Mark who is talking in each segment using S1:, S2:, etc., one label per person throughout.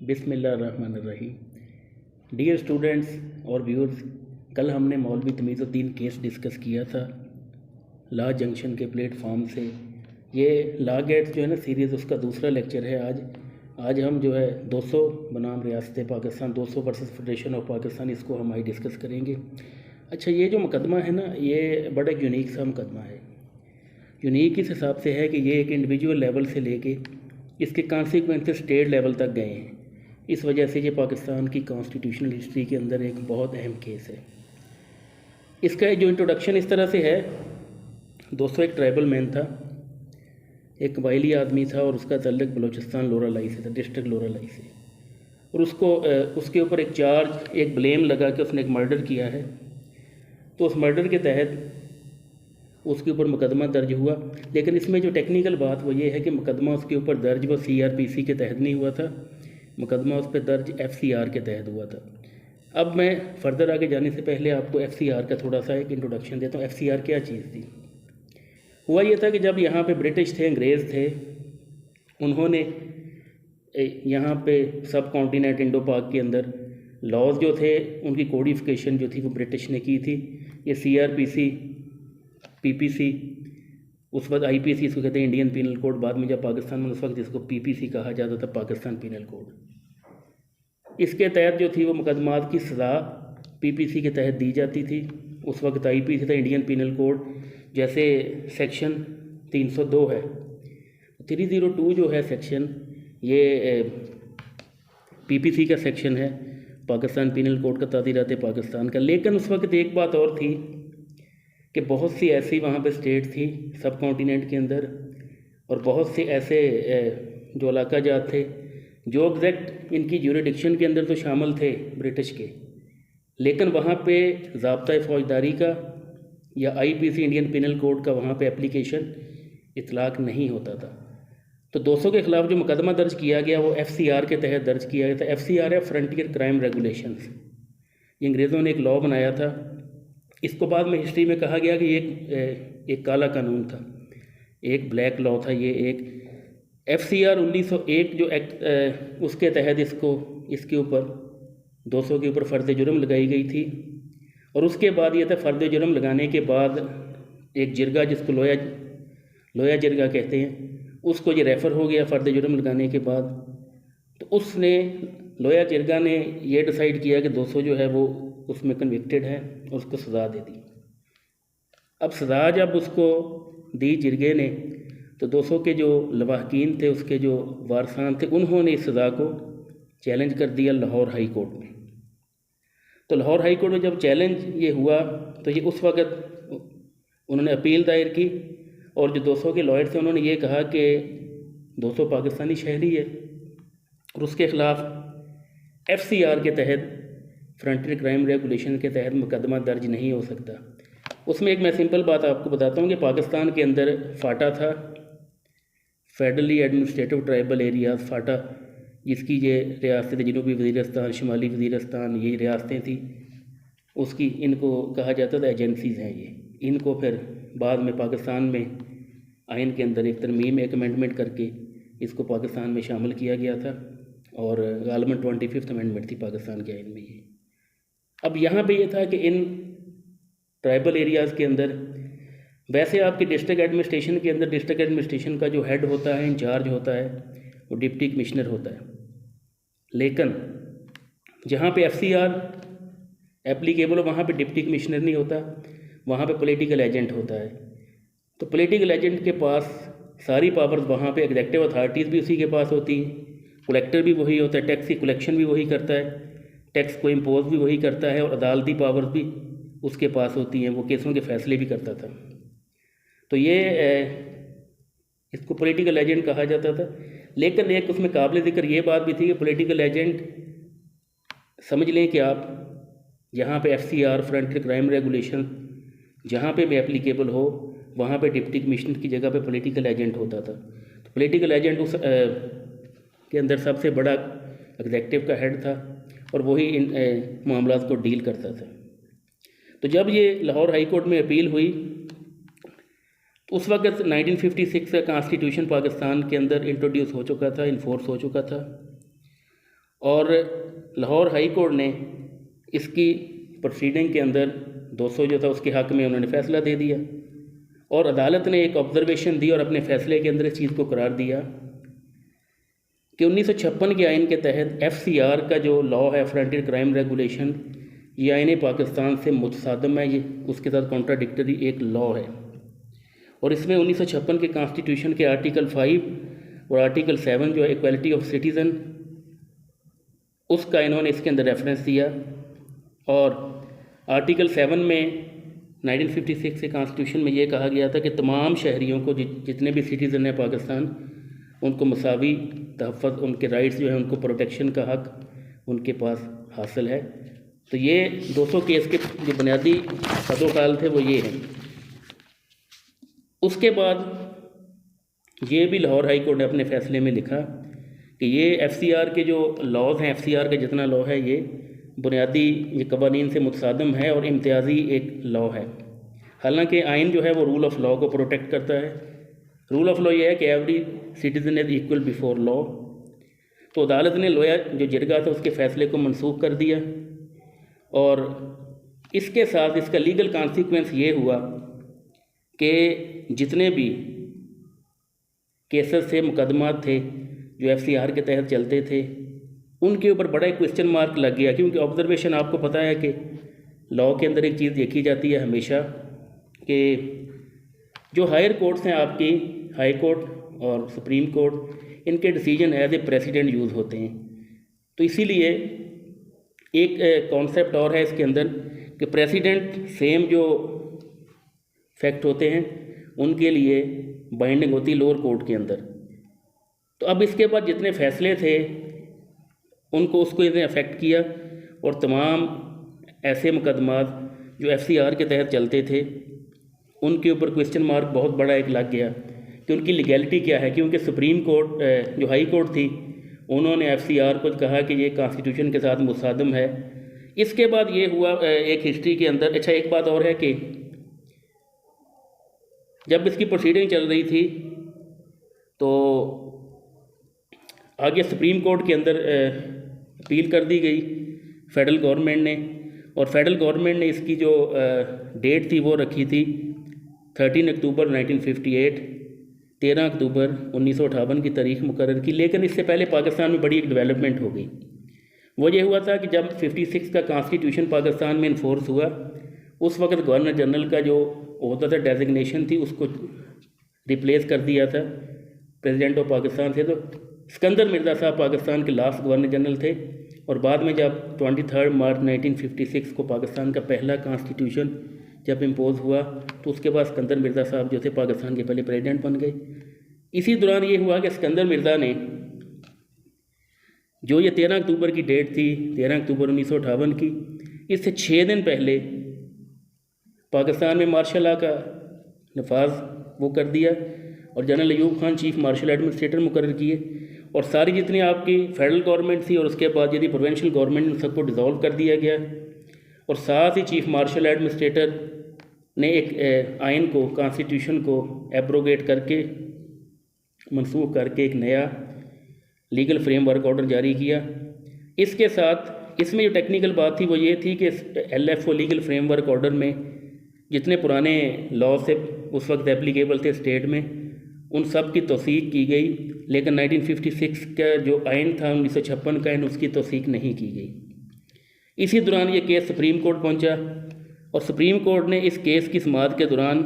S1: बिस्मिल्लाहिर्रहमानिर्रहीम। Dear students और viewers, कल हमने मौलवी तमीज़ुद्दीन केस डिस्कस किया था ला जंक्शन के प्लेटफॉर्म से। ये ला गेट्स जो है ना सीरीज़, उसका दूसरा लेक्चर है आज हम जो है 200 बनाम रियासत Pakistan, 200 versus federation of Pakistan, इसको हम आज डिस्कस करेंगे। अच्छा, ये जो मुकदमा है ना, ये बड़ा यूनिक सा मुकदमा है। यूनिक इस हिसाब से है कि ये एक इंडिविजुअल लेवल से लेके इसके कॉन्सिक्वेंसेस स्टेट लेवल तक गए हैं। इस वजह से ये पाकिस्तान की कॉन्स्टिट्यूशनल हिस्ट्री के अंदर एक बहुत अहम केस है। इसका जो इंट्रोडक्शन इस तरह से है, दोस्तों, एक ट्राइबल मैन था, एक कबायली आदमी था और उसका तल्लुक़ बलूचिस्तान लोरालाई से था, डिस्ट्रिक्ट लोरालाई से। और उसके ऊपर एक चार्ज, एक ब्लेम लगा कि उसने एक मर्डर किया है। तो उस मर्डर के तहत उसके ऊपर मुकदमा दर्ज हुआ। लेकिन इसमें जो टेक्निकल बात वो ये है कि मुकदमा उसके ऊपर दर्ज वो CRPC के तहत नहीं हुआ था, मुकदमा उस पर दर्ज FCR के तहत हुआ था। अब मैं फ़र्दर आगे जाने से पहले आपको FCR का थोड़ा सा एक इंट्रोडक्शन देता हूँ। FCR क्या चीज़ थी? हुआ ये था कि जब यहाँ पे ब्रिटिश थे, अंग्रेज़ थे, उन्होंने यहाँ पे सब कॉन्टिनेंट इंडो पाक के अंदर लॉज जो थे उनकी कोडिफिकेशन जो थी वो ब्रिटिश ने की थी। ये CRPC, PPC, उस वक्त IPC इसको कहते हैं, इंडियन पीनल कोड। बाद में जब पाकिस्तान में, उस वक्त जिसको PPC कहा जाता था, पाकिस्तान पीनल कोड। इसके तहत जो थी वो मुकदमात की सज़ा PPC के तहत दी जाती थी। उस वक्त IPC था, इंडियन पीनल कोड। जैसे सेक्शन 302 है, 302 जो है सेक्शन, ये PPC का सेक्शन है, पाकिस्तान पीनल कोड का, तादीरात पाकिस्तान का। लेकिन उस वक्त एक बात और थी कि बहुत सी ऐसी वहाँ पे स्टेट थी सब कॉन्टिनेंट के अंदर, और बहुत से ऐसे जो इलाका जात थे जो एग्जैक्ट इनकी ज्यूरिडिक्शन के अंदर तो शामिल थे ब्रिटिश के, लेकिन वहाँ पे ज़ाब्ता फ़ौजदारी का या IPC, इंडियन पिनल कोड का वहाँ पे एप्लीकेशन इतलाक़ नहीं होता था। तो 200 के ख़िलाफ़ जो मुकदमा दर्ज किया गया वो FCR के तहत दर्ज किया गया था। FCR है फ्रंटियर क्राइम रेगुलेशंस। ये अंग्रेज़ों ने एक लॉ बनाया था। इसको बाद में हिस्ट्री में कहा गया कि एक काला कानून था, एक ब्लैक लॉ था। ये एक FCR 1901 जो एक्ट, उसके तहत इसके ऊपर 200 के ऊपर फ़र्द जुर्म लगाई गई थी। और उसके बाद ये था, फ़र्द जुर्म लगाने के बाद एक जिरगा, जिसको लोया जिरगा कहते हैं, उसको ये रेफ़र हो गया फ़र्द जुर्म लगाने के बाद। तो उसने, लोया जिरगा ने ये डिसाइड किया कि 200 जो है वो उसमें कन्विक्टेड है और उसको सज़ा दे दी। अब सज़ा जब उसको दी जिरगे ने, तो 200 के जो लवाहकीन थे, उसके जो वारसान थे, उन्होंने इस सज़ा को चैलेंज कर दिया लाहौर हाई कोर्ट में। तो लाहौर हाई कोर्ट में जब चैलेंज ये हुआ, तो ये उस वक़्त उन्होंने अपील दायर की, और जो 200 के लॉयर थे उन्होंने ये कहा कि 200 पाकिस्तानी शहरी है और उसके ख़िलाफ़ FCR के तहत, फ्रंटियर क्राइम रेगुलेशन के तहत मुकदमा दर्ज नहीं हो सकता। उसमें एक मैं सिंपल बात आपको बताता हूँ कि पाकिस्तान के अंदर फ़ाटा था, federally administrative tribal areas, FATA, जिसकी ये रियासत जनूबी वज़ीरिस्तान, शुमाली वज़ीरिस्तान, ये रियासतें थी, उसकी, इनको कहा जाता था एजेंसीज़ हैं ये। इनको फिर बाद में पाकिस्तान में आइन के अंदर एक तरमीम, एक अमेंडमेंट करके इसको पाकिस्तान में शामिल किया गया था, और गालमन 25th अमेंडमेंट थी पाकिस्तान के आइन में ये। अब यहाँ पे ये था कि इन ट्राइबल एरियाज़ के अंदर, वैसे आपकी डिस्ट्रिक्ट एडमिनिस्ट्रेशन के अंदर, डिस्ट्रिक्ट एडमिनिस्ट्रेशन का जो हेड होता है, इंचार्ज होता है, वो डिप्टी कमिश्नर होता है। लेकिन जहाँ पे FCR एप्लीकेबल हो, वहाँ पे डिप्टी कमिश्नर नहीं होता, वहाँ पे पॉलिटिकल एजेंट होता है। तो पॉलिटिकल एजेंट के पास सारी पावर्स, वहाँ पे एग्जेक्टिव अथॉरिटीज़ भी उसी के पास होती हैं, कलेक्टर भी वही होता है, टैक्स की कलेक्शन भी वही करता है, टैक्स को इम्पोज भी वही करता है, और अदालती पावर्स भी उसके पास होती हैं, वो केसों के फ़ैसले भी करता था। तो ये इसको पॉलिटिकल एजेंट कहा जाता था। लेकिन एक उसमें काबिल ज़िक्र ये बात भी थी कि पॉलिटिकल एजेंट, समझ लें कि आप यहाँ पे FCR, फ्रंटियर क्राइम रेगुलेशन, जहाँ पे भी एप्लीकेबल हो, वहाँ पे डिप्टी कमिश्नर की जगह पे पॉलिटिकल एजेंट होता था। तो पॉलिटिकल एजेंट उस के अंदर सबसे बड़ा एग्जेक्टिव का हेड था, और वही इन मामलात को डील करता था। तो जब ये लाहौर हाई कोर्ट में अपील हुई, तो उस वक्त 1956 का कॉन्स्टिट्यूशन पाकिस्तान के अंदर इंट्रोड्यूस हो चुका था, इन्फोर्स हो चुका था, और लाहौर हाई कोर्ट ने इसकी प्रोसीडिंग के अंदर 200 जो था उसके हक़ में उन्होंने फ़ैसला दे दिया और अदालत ने एक ऑब्जर्वेशन दी और अपने फ़ैसले के अंदर इस चीज़ को करार दिया कि 1956 के आइन के तहत FCR का जो लॉ है, फ्रंटियर क्राइम रेगुलेशन, ये आइन पाकिस्तान से मुतसादम है, ये उसके साथ कॉन्ट्राडिक्टरी एक लॉ है। और इसमें 1956 के कॉन्स्टिट्यूशन के आर्टिकल 5 और आर्टिकल 7 जो है इक्वालिटी ऑफ सिटीज़न, उसका इन्होंने इसके अंदर रेफरेंस दिया। और आर्टिकल 7 में 1956 के कॉन्स्टिट्यूशन में ये कहा गया था कि तमाम शहरियों को जितने भी सिटीज़न हैं पाकिस्तान, उनको मसावी तहफ़्फ़ुज़, उनके राइट्स जो है, उनको प्रोटेक्शन का हक़ उनके पास हासिल है। तो ये 200 केस के जो बुनियादी सदोकाल थे वो ये हैं। उसके बाद ये भी लाहौर हाई कोर्ट ने अपने फ़ैसले में लिखा कि ये FCR के जो लॉज़ हैं, FCR का जितना लॉ है, ये बुनियादी ये कवानीन से मुतसादम है और इम्तियाज़ी एक लॉ है। हालांकि आइन जो है वो रूल ऑफ लॉ को प्रोटेक्ट करता है। रूल ऑफ लॉ ये है कि every citizen is equal before law. तो अदालत ने लोया जो जिरगा था उसके फ़ैसले को मनसूख कर दिया और इसके साथ इसका लीगल कॉन्सिक्वेंस ये हुआ कि जितने भी केसेस थे, मुकदमात थे जो FCR के तहत चलते थे, उनके ऊपर बड़ा एक क्वेश्चन मार्क लग गया। क्योंकि ऑब्जर्वेशन, आपको पता है कि लॉ के अंदर एक चीज़ देखी जाती है हमेशा कि जो हायर कोर्ट्स हैं आपकी, हाई कोर्ट और सुप्रीम कोर्ट, इनके decision as a precedent use होते हैं। तो इसीलिए एक कॉन्सेप्ट और है इसके अंदर कि प्रेसिडेंट सेम जो फैक्ट होते हैं उनके लिए बाइंडिंग होती है लोअर कोर्ट के अंदर। तो अब इसके बाद जितने फ़ैसले थे उनको उसको इसने अफेक्ट किया और तमाम ऐसे मुकदमात जो FCR के तहत चलते थे उनके ऊपर क्वेश्चन मार्क बहुत बड़ा एक लग गया कि उनकी लीगैलिटी क्या है। क्योंकि सुप्रीम कोर्ट जो हाई कोर्ट थी, उन्होंने FCR को कहा कि ये कॉन्स्टिट्यूशन के साथ मुसादम है। इसके बाद ये हुआ एक हिस्ट्री के अंदर। अच्छा, एक बात और है कि जब इसकी प्रोसीडिंग चल रही थी तो आगे सुप्रीम कोर्ट के अंदर अपील कर दी गई फेडरल गवर्नमेंट ने, और फेडरल गवर्नमेंट ने इसकी जो डेट थी वो रखी थी 13 अक्टूबर 1958, 13 अक्टूबर 1958 की तारीख मुकर्रर की। लेकिन इससे पहले पाकिस्तान में बड़ी एक डेवलपमेंट हो गई। वो ये हुआ था कि जब 56 का कॉन्स्टिट्यूशन पाकिस्तान में इन्फोर्स हुआ, उस वक्त गवर्नर जनरल का जो ओहदा था, डेजिग्नेशन थी, उसको रिप्लेस कर दिया था प्रेसिडेंट ऑफ पाकिस्तान से। तो सिकंदर मिर्ज़ा साहब पाकिस्तान के लास्ट गवर्नर जनरल थे और बाद में जब 23 मार्च 1956 को पाकिस्तान का पहला कॉन्स्टिट्यूशन जब इम्पोज हुआ तो उसके बाद सिकंदर मिर्ज़ा साहब जो थे पाकिस्तान के पहले प्रेसिडेंट बन गए। इसी दौरान ये हुआ कि सिकंदर मिर्ज़ा ने जो ये 13 अक्टूबर की डेट थी, 13 अक्टूबर 1958 की, इससे 6 दिन पहले पाकिस्तान में मार्शल लॉ का नफाज वो कर दिया और general Ayub Khan chief marshal administrator मुकर्रर किए। और सारी जितनी आपकी फेडरल गवर्नमेंट थी और उसके बाद यदि प्रोविंशियल गवर्नमेंट उन सबको डिज़ोल्व कर दिया गया। और साथ ही चीफ मार्शल एडमिनिस्ट्रेटर ने एक आइन को, कॉन्स्टिट्यूशन को एब्रोगेट करके, मनसूख करके एक नया लीगल फ्रेमवर्क ऑर्डर जारी किया। इसके साथ इसमें जो टेक्निकल बात थी वो ये थी कि LFO लीगल फ्रेमवर्क ऑर्डर में जितने पुराने लॉ से उस वक्त एप्लीकेबल थे स्टेट में, उन सब की तौसीक की गई। लेकिन 1956 का जो आइन था, 1956 का आइन, उसकी तौसीक नहीं की गई। इसी दौरान ये केस सुप्रीम कोर्ट पहुंचा और सुप्रीम कोर्ट ने इस केस की समाअत के दौरान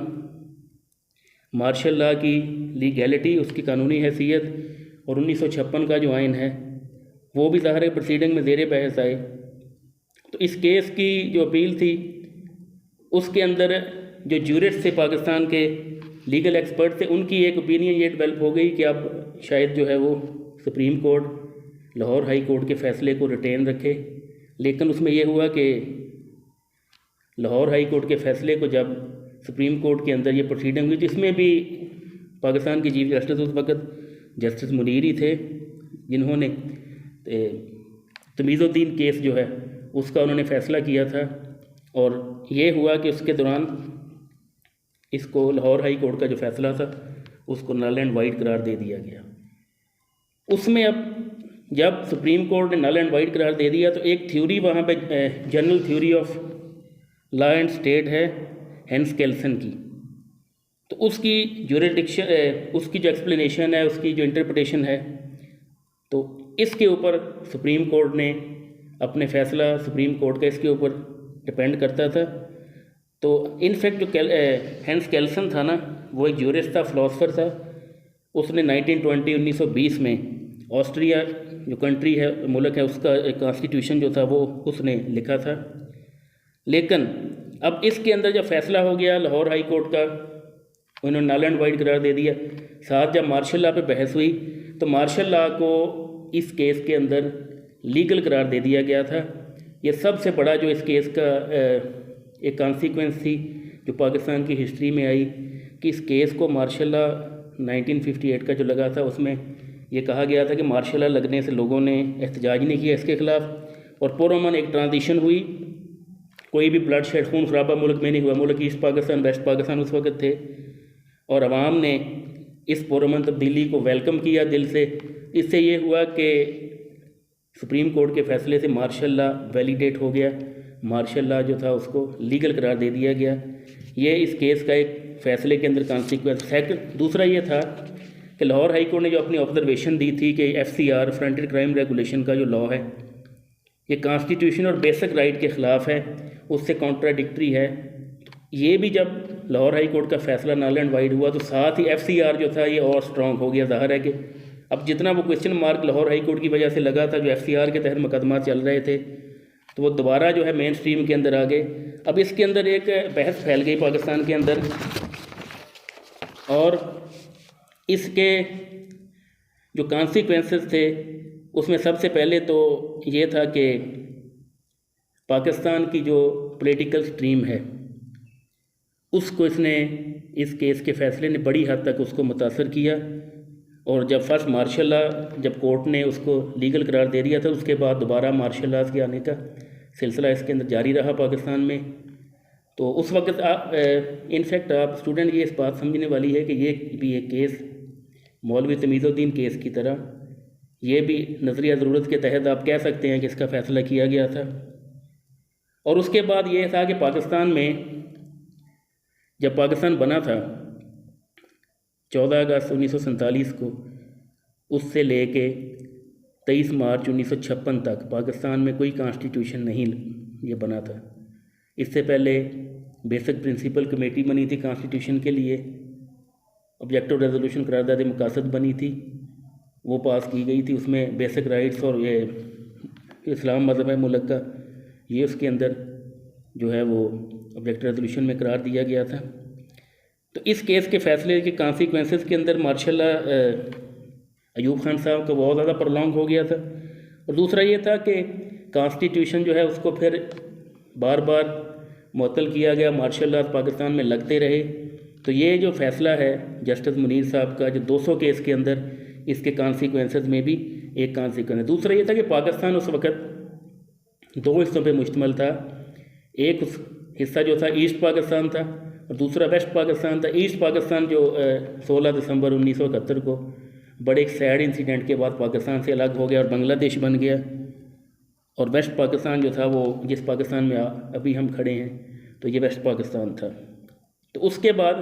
S1: मार्शल लॉ की लीगैलिटी, उसकी कानूनी हैसियत और 1956 का जो आइन है वो भी ज़ाहिर प्रोसीडिंग में ज़ेर बहस आए। तो इस केस की जो अपील थी उसके अंदर जो ज्यूरिस्ट थे, पाकिस्तान के लीगल एक्सपर्ट थे, उनकी एक ओपिनियन ये डेवलप हो गई कि अब शायद जो है वो supreme court Lahore high court के फ़ैसले को रिटेन रखे। लेकिन उसमें यह हुआ कि लाहौर हाई कोर्ट के फ़ैसले को जब सुप्रीम कोर्ट के अंदर ये प्रोसीडिंग हुई, जिसमें भी पाकिस्तान के चीफ जस्टिस उस वक्त जस्टिस मुनीर ही थे, जिन्होंने तमीज़ुद्दीन केस जो है उसका उन्होंने फ़ैसला किया था। और ये हुआ कि उसके दौरान इसको लाहौर हाई कोर्ट का जो फ़ैसला था उसको नल एंड वाइड करार दे दिया गया। उसमें अब जब सुप्रीम कोर्ट ने नल एंड वाइड करार दे दिया तो एक थ्योरी वहाँ पे general theory of law and state है हेंस केल्सन की, तो उसकी ज्यूरिडिक्शन उसकी जो एक्सप्लेनेशन है, उसकी जो इंटरप्रिटेशन है, तो इसके ऊपर सुप्रीम कोर्ट ने अपने फैसला, सुप्रीम कोर्ट का इसके ऊपर डिपेंड करता था। तो इनफैक्ट जो हेंस केल्सन था ना, वो एक ज्यूरिस्ट था, फिलोसफर था। उसने 1920 में ऑस्ट्रिया जो कंट्री है, मुल्क है, उसका एक कॉन्स्टिट्यूशन जो था वो उसने लिखा था। लेकिन अब इसके अंदर जब फैसला हो गया लाहौर हाई कोर्ट का, उन्होंने नल एंड वाइड करार दे दिया। साथ जब मार्शल लॉ पे बहस हुई तो मार्शल लॉ को इस केस के अंदर लीगल करार दे दिया गया था। ये सबसे बड़ा जो इस केस का एक कॉन्सिक्वेंस थी जो पाकिस्तान की हिस्ट्री में आई कि इस केस को मार्शल लॉ 1958 का जो लगा था उसमें ये कहा गया था कि मार्शल लॉ लगने से लोगों ने एहतजाज नहीं किया इसके ख़िलाफ़, और पुरअमन एक ट्रांजिशन हुई। कोई भी ब्लड शेड, खून खराबा मुल्क में नहीं हुआ। मुल्क ईस्ट पाकिस्तान, वेस्ट पाकिस्तान उस वक्त थे, और अवाम ने इस पुरअमन तब्दीली को वेलकम किया दिल से। इससे ये हुआ कि सुप्रीम कोर्ट के फैसले से मार्शल लॉ वैलिडेट हो गया, मार्शल लॉ जो था उसको लीगल करार दे दिया गया। ये इस केस का एक फ़ैसले के अंदर कॉन्सिक्वेंस। सेकंड, दूसरा ये था कि लाहौर हाई कोर्ट ने जो अपनी ऑब्जर्वेशन दी थी कि FCR फ्रंटियर क्राइम रेगुलेशन का जो लॉ है ये कॉन्स्टिट्यूशन और बेसिक राइट के ख़िलाफ़ है, उससे कॉन्ट्राडिक्टरी है। ये भी जब लाहौर हाई कोर्ट का फैसला नल एंड वाइड हुआ तो साथ ही FCR जो था ये और स्ट्रॉन्ग हो गया। ज़ाहिर है कि अब जितना वो question mark Lahore high court की वजह से लगा था, जो FCR के तहत मुकदमा चल रहे थे, तो वो दोबारा जो है मेन स्ट्रीम के अंदर आ गए। अब इसके अंदर एक बहस फैल गई पाकिस्तान के अंदर, और इसके जो कॉन्सिक्वेंसेस थे उसमें सबसे पहले तो ये था कि पाकिस्तान की जो पॉलिटिकल स्ट्रीम है उसको इसने, इस केस के फैसले ने बड़ी हद तक उसको मुतासर किया। और जब फर्स्ट मार्शल लॉ जब कोर्ट ने उसको लीगल करार दे दिया था, उसके बाद दोबारा मार्शल लॉ के आने का सिलसिला इसके अंदर जारी रहा पाकिस्तान में। तो उस वक्त इनफैक्ट आप स्टूडेंट ये इस बात समझने वाली है कि ये भी एक केस मौलवी तमीज़ुद्दीन केस की तरह, ये भी नज़रिया ज़रूरत के तहत आप कह सकते हैं कि इसका फ़ैसला किया गया था। और उसके बाद ये था कि पाकिस्तान में जब पाकिस्तान बना था 14 अगस्त 1947 को, उससे ले के 23 मार्च 1956 तक पाकिस्तान में कोई कॉन्स्टिट्यूशन नहीं ये बना था। इससे पहले बेसिक प्रिंसिपल कमेटी बनी थी कॉन्स्टिट्यूशन के लिए, ऑब्जेक्टिव रेजोल्यूशन करारदाद मकासद बनी थी, वो पास की गई थी। उसमें बेसिक राइट्स और ये इस्लाम मज़हब है मुल्क का, ये उसके अंदर जो है वो ऑब्जेक्टिव रेजोल्यूशन में करार दिया गया था। तो इस केस के फैसले के कॉन्सिक्वेंसेस के अंदर मार्शल लॉ अयूब खान साहब का बहुत ज़्यादा प्रॉन्ग हो गया था। और दूसरा ये था कि कॉन्स्टिट्यूशन जो है उसको फिर बार बार मुअत्तल किया गया, मार्शल लॉ पाकिस्तान में लगते रहे। तो ये जो फ़ैसला है जस्टिस मुनीर साहब का, जो 200 केस के अंदर, इसके कॉन्सिक्वेंसेस में भी एक कॉन्सिक्वेंस है। दूसरा ये था कि पाकिस्तान उस वक्त 2 हिस्सों पे मुश्तमिल था। एक हिस्सा जो था ईस्ट पाकिस्तान था और दूसरा वेस्ट पाकिस्तान था। ईस्ट पाकिस्तान जो 16 दिसंबर 1971 को बड़े एक सैड इंसिडेंट के बाद पाकिस्तान से अलग हो गया और बांग्लादेश बन गया, और वेस्ट पाकिस्तान जो था वो जिस पाकिस्तान में अभी हम खड़े हैं, तो ये वेस्ट पाकिस्तान था। तो उसके बाद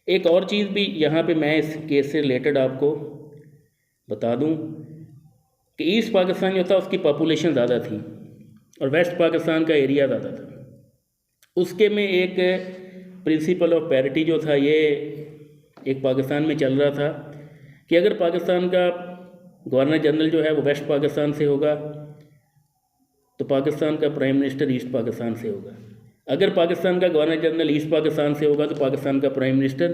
S1: एक और चीज़ भी यहाँ पे मैं इस केस से रिलेटेड आपको बता दूँ कि ईस्ट पाकिस्तान जो था उसकी पॉपुलेशन ज़्यादा थी और वेस्ट पाकिस्तान का एरिया ज़्यादा था। उसके में एक प्रिंसिपल ऑफ पैरिटी जो था ये एक पाकिस्तान में चल रहा था कि अगर पाकिस्तान का गवर्नर जनरल जो है वो वेस्ट पाकिस्तान से होगा तो पाकिस्तान का प्राइम मिनिस्टर ईस्ट पाकिस्तान से होगा। अगर पाकिस्तान का गवर्नर जनरल ईस्ट पाकिस्तान से होगा तो पाकिस्तान का प्राइम मिनिस्टर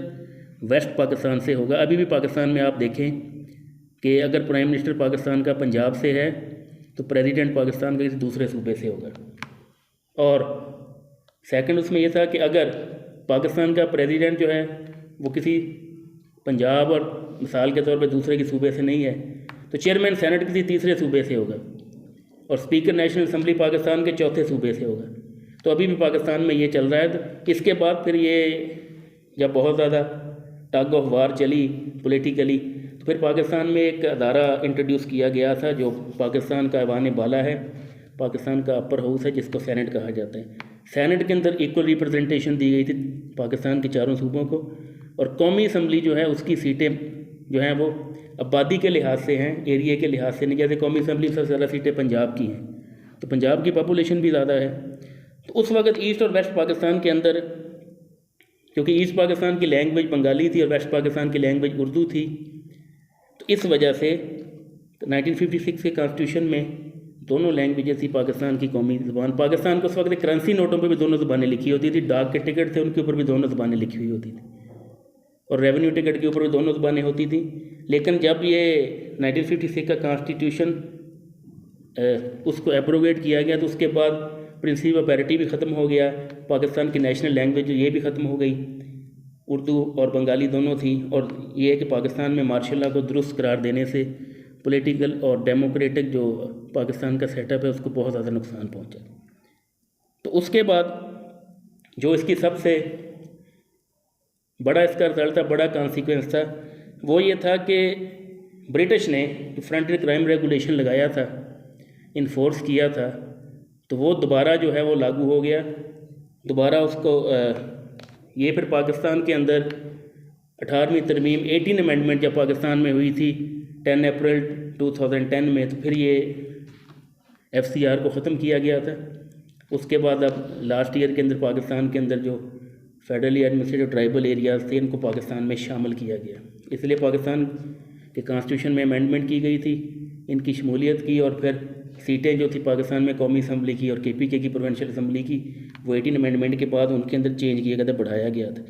S1: वेस्ट पाकिस्तान से होगा। अभी भी पाकिस्तान में आप देखें कि अगर प्राइम मिनिस्टर पाकिस्तान का पंजाब से है तो प्रेसिडेंट पाकिस्तान का किसी दूसरे सूबे से होगा। और सेकंड उसमें यह था कि अगर पाकिस्तान का प्रेसिडेंट जो है वो किसी पंजाब और मिसाल के तौर पे दूसरे के सूबे से नहीं है तो चेयरमैन सेनेट किसी तीसरे सूबे से होगा और स्पीकर नेशनल असम्बली पाकिस्तान के चौथे सूबे से होगा। तो अभी भी पाकिस्तान में ये चल रहा है। तो इसके बाद फिर ये जब बहुत ज़्यादा टग ऑफ वार चली पॉलिटिकली तो फिर पाकिस्तान में एक अदारा इंट्रोड्यूस किया गया था जो पाकिस्तान का ऐवान बाला है, पाकिस्तान का अपर हाउस है, जिसको सेनेट कहा जाता है। सेनेट के अंदर इक्वल रिप्रेजेंटेशन दी गई थी पाकिस्तान के चारों सूबों को, और कौमी असम्बली जो है उसकी सीटें जो हैं वो आबादी के लिहाज से हैं, एरिया के लिहाज से नहीं। जैसे कौमी असम्बली सबसे ज़्यादा सीटें पंजाब की हैं, तो पंजाब की पॉपुलेशन भी ज़्यादा है। तो उस वक्त ईस्ट और वेस्ट पाकिस्तान के अंदर, क्योंकि ईस्ट पाकिस्तान की लैंग्वेज बंगाली थी और वेस्ट पाकिस्तान की लैंग्वेज उर्दू थी, तो इस वजह से 1956 के कॉन्स्टिट्यूशन में दोनों लैंग्वेजेस थी पाकिस्तान की कौमी ज़बान। पाकिस्तान को उस वक्त करेंसी नोटों पे भी दोनों ज़बानें लिखी होती थी, डाक के टिकट थे उनके ऊपर भी दोनों ज़बानें लिखी हुई होती थी, और रेवेन्यू टिकट के ऊपर भी दोनों ज़बानें होती थी। लेकिन जब ये 1956 का कॉन्स्टिट्यूशन उसको एप्रोवेट किया गया, तो उसके बाद प्रिंसिपल ऑफ पैरिटी भी ख़त्म हो गया, पाकिस्तान की नेशनल लैंग्वेज ये भी ख़त्म हो गई, उर्दू और बंगाली दोनों थी। और ये है कि पाकिस्तान में मार्शल लॉ को दुरुस्त करार देने से पॉलिटिकल और डेमोक्रेटिक जो पाकिस्तान का सेटअप है उसको बहुत ज़्यादा नुकसान पहुंचा। तो उसके बाद जो इसकी सबसे बड़ा इसका रिजल्ट था, बड़ा कॉन्सिक्वेंस था, वो ये था कि ब्रिटिश ने फ्रंटियर क्राइम रेगुलेशन लगाया था, इन्फोर्स किया था, तो वो दोबारा जो है वो लागू हो गया। दोबारा उसको ये फिर पाकिस्तान के अंदर 18वीं तरमीम 18 अमेंडमेंट जब पाकिस्तान में हुई थी 10 अप्रैल 2010 में, तो फिर ये FCR को ख़त्म किया गया था। उसके बाद अब लास्ट ईयर के अंदर पाकिस्तान के अंदर जो फेडरली एडमिनिस्ट्रेटिव ट्राइबल एरियाज़ थे इनको पाकिस्तान में शामिल किया गया। इसलिए पाकिस्तान के कॉन्स्टिट्यूशन में अमेंडमेंट की गई थी, इनकी शमूलियत की, और फिर सीटें जो थी पाकिस्तान में कौमी असम्बली की और KPK की प्रोविंशियल असम्बली की, वो 18 अमेंडमेंट के बाद उनके अंदर चेंज किया गया था, बढ़ाया गया था।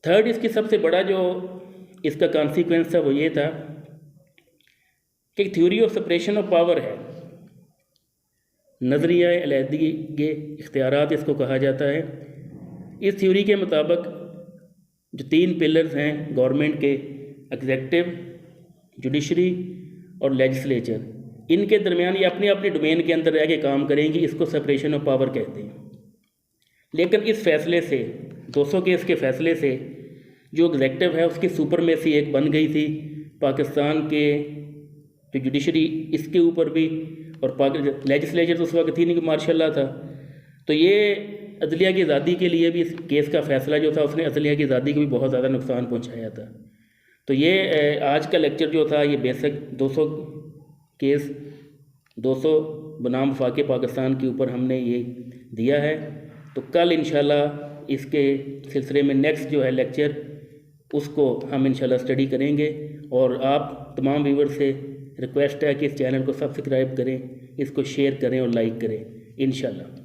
S1: थर्ड इसकी सबसे बड़ा जो इसका कॉन्सिक्वेंस था वो ये था कि theory of separation of power है, नज़रिया अलहदगी के इख्तियारात इसको कहा जाता है। इस थ्योरी के मुताबिक जो 3 पिलर्स हैं गवर्नमेंट के, एग्जेक्टिव, जुडिशरी और लेजिस्लेचर, इनके दरमियान ये अपनी अपनी डोमेन के अंदर रह के काम करेंगी, इसको सेपरेशन ऑफ पावर कहते हैं। लेकिन इस फैसले से 200 केस के फैसले से जो एग्जेक्टिव है उसकी सुपरमेसी एक बन गई थी पाकिस्तान के जो जुडिशरी इसके ऊपर भी, और लेजिस्लेचर तो उस वक्त थी नहीं कि मार्शल लॉ था। तो ये अदलिया की आज़ादी के लिए भी इस केस का फ़ैसला जो था उसने अदलिया की आज़ादी को भी बहुत ज़्यादा नुकसान पहुंचाया था। तो ये आज का लेक्चर जो था ये बेसिक 200 केस 200 बनाम वफाक पाकिस्तान के ऊपर हमने ये दिया है। तो कल इंशाल्लाह इसके सिलसिले में नेक्स्ट जो है लेक्चर उसको हम इंशाल्लाह स्टडी करेंगे, और आप तमाम व्यूवर से रिक्वेस्ट है कि इस चैनल को सब्सक्राइब करें, इसको शेयर करें और लाइक करें इंशाल्लाह।